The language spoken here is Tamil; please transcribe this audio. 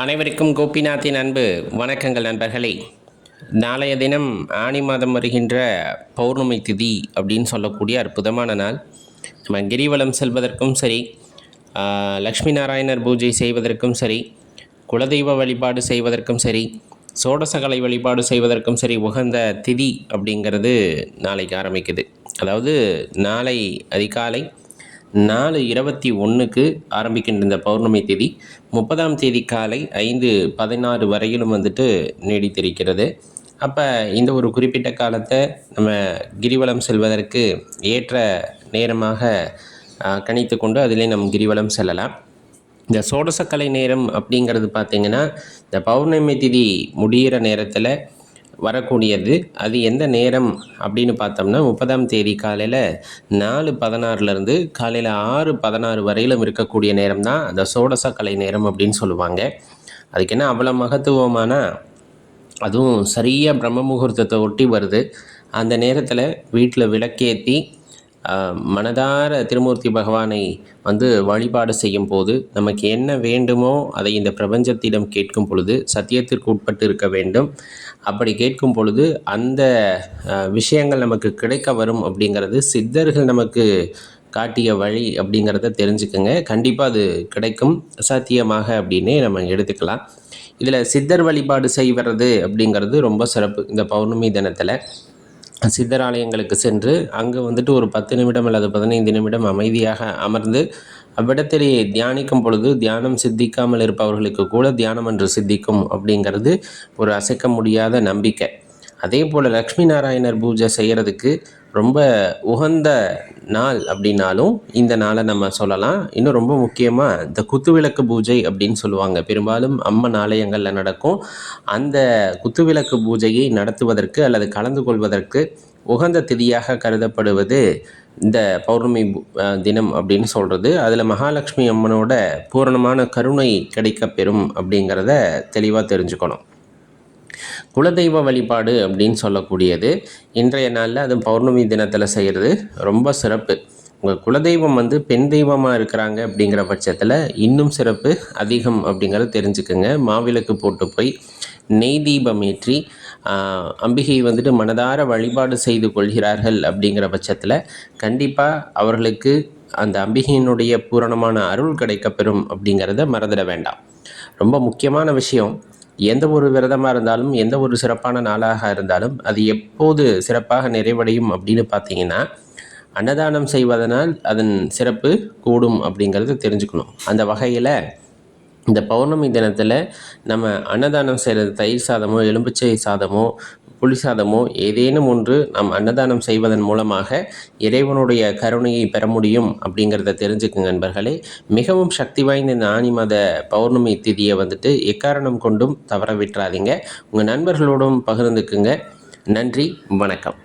அனைவருக்கும் கோபிநாத்தின் அன்பு வணக்கங்கள் நண்பர்களே. நாளைய தினம் ஆனி மாதம் வருகின்ற பௌர்ணமி திதி அப்படின்னு சொல்லக்கூடிய அற்புதமான நாள். நம்ம கிரிவலம் செல்வதற்கும் சரி, லக்ஷ்மி நாராயணர் பூஜை செய்வதற்கும் சரி, குலதெய்வ வழிபாடு செய்வதற்கும் சரி, சோடசகலை வழிபாடு செய்வதற்கும் சரி உகந்த திதி அப்படிங்கிறது நாளைக்கு ஆரம்பிக்குது. அதாவது நாளை அதிகாலை 4:21க்கு ஆரம்பிக்கின்ற இந்த பௌர்ணமி தேதி 30ஆம் தேதி காலை 5:16 வரையிலும் நீடித்திருக்கிறது. அப்போ இந்த ஒரு குறிப்பிட்ட காலத்தை நம்ம கிரிவலம் செல்வதற்கு ஏற்ற நேரமாக கணித்து கொண்டு அதிலே நம் கிரிவலம் செல்லலாம். இந்த சோடசக்கலை நேரம் அப்படிங்கிறது பார்த்திங்கன்னா, இந்த பௌர்ணமி திதி முடிகிற நேரத்தில் வரக்கூடியது. அது எந்த நேரம் அப்படின்னு பார்த்தோம்னா, 30ஆம் தேதி காலையில் 4:16லேருந்து காலையில் 6:16 வரையிலும் இருக்கக்கூடிய நேரம் தான் அந்த சோடசக்கலை நேரம் அப்படின்னு சொல்லுவாங்க. அதுக்கு என்ன அவ்வளோ மகத்துவமான, அதுவும் சரியாக பிரம்ம முகூர்த்தத்தை ஒட்டி வருது. அந்த நேரத்தில் வீட்டில் விளக்கேற்றி மனதார திருமூர்த்தி பகவானை வழிபாடு செய்யும் போது நமக்கு என்ன வேண்டுமோ அதை இந்த பிரபஞ்சத்திடம் கேட்கும் பொழுது சத்தியத்திற்கு உட்பட்டு இருக்க வேண்டும். அப்படி கேட்கும் பொழுது அந்த விஷயங்கள் நமக்கு கிடைக்க வரும் அப்படிங்கிறது சித்தர்கள் நமக்கு காட்டிய வழி அப்படிங்கிறத தெரிஞ்சுக்கோங்க. கண்டிப்பாக அது கிடைக்கும், சாத்தியமாக அப்படின்னே நம்ம எடுத்துக்கலாம். இதில் சித்தர் வழிபாடு செய்வது அப்படிங்கிறது ரொம்ப சிறப்பு. இந்த பௌர்ணமி தினத்தில் சித்தர் ஆலயங்களுக்கு சென்று அங்கே ஒரு 10 நிமிடம் அல்லது 15 நிமிடம் அமைதியாக அமர்ந்து அவ்விடத்திலே தியானிக்கும் பொழுது தியானம் சித்திக்காமல் இருப்பவர்களுக்கு கூட தியானம் என்று சித்திக்கும் அப்படிங்கிறது ஒரு அசைக்க முடியாத நம்பிக்கை. அதே போல் லக்ஷ்மி நாராயணர் பூஜை செய்கிறதுக்கு ரொம்ப உகந்த நாள் அப்படின்னாலும் இந்த நாளை நம்ம சொல்லலாம். இன்னும் ரொம்ப முக்கியமாக இந்த குத்துவிளக்கு பூஜை அப்படின்னு சொல்லுவாங்க. பெரும்பாலும் அம்மன் ஆலயங்களில் நடக்கும். அந்த குத்துவிளக்கு பூஜையை நடத்துவதற்கு அல்லது கலந்து கொள்வதற்கு உகந்த திதியாக கருதப்படுவது இந்த பௌர்ணமி தினம் அப்படின்னு சொல்கிறது. அதில் மகாலட்சுமி அம்மனோட பூரணமான கருணை கிடைக்கப்பெறும் அப்படிங்கிறத தெளிவாக தெரிஞ்சுக்கணும். குலதெய்வ வழிபாடு அப்படின்னு சொல்லக்கூடியது இன்றைய நாளில் அது பௌர்ணமி தினத்தில் செய்கிறது ரொம்ப சிறப்பு. உங்கள் குலதெய்வம் பெண் தெய்வமாக இருக்கிறாங்க அப்படிங்கிற பட்சத்தில் இன்னும் சிறப்பு அதிகம் அப்படிங்கிறத தெரிஞ்சுக்கோங்க. மாவிளக்கு போட்டு போய் நெய் தீபம் ஏற்றி அம்பிகை மனதார வழிபாடு செய்து கொள்கிறார்கள் அப்படிங்கிற பட்சத்தில் கண்டிப்பாக அவர்களுக்கு அந்த அம்பிகையினுடைய பூரணமான அருள் கிடைக்கப்பெறும் அப்படிங்கிறத மறந்துட வேண்டாம். ரொம்ப முக்கியமான விஷயம், எந்த ஒரு விரதமாக இருந்தாலும் எந்த ஒரு சிறப்பான நாளாக இருந்தாலும் அது எப்போது சிறப்பாக நிறைவடையும் அப்படின்னு பார்த்தீங்கன்னா, அன்னதானம் செய்வதனால் அதன் சிறப்பு கூடும் அப்படிங்கிறது தெரிஞ்சுக்கணும். அந்த வகையில் இந்த பௌர்ணமி தினத்தில் நம்ம அன்னதானம் செய்கிறது தயிர் சாதமோ, எலும்பிச்சை சாதமோ, புளி சாதமோ ஏதேனும் ஒன்று நாம் அன்னதானம் செய்வதன் மூலமாக இறைவனுடைய கருணையை பெற முடியும் அப்படிங்கிறத தெரிஞ்சுக்குங்க நண்பர்களே. மிகவும் சக்தி வாய்ந்த இந்த ஆனி மாத பௌர்ணமி திதியை எக்காரணம் கொண்டும் தவற விட்டுறாதீங்க. உங்கள் நண்பர்களோடும் பகிர்ந்துக்குங்க. நன்றி, வணக்கம்.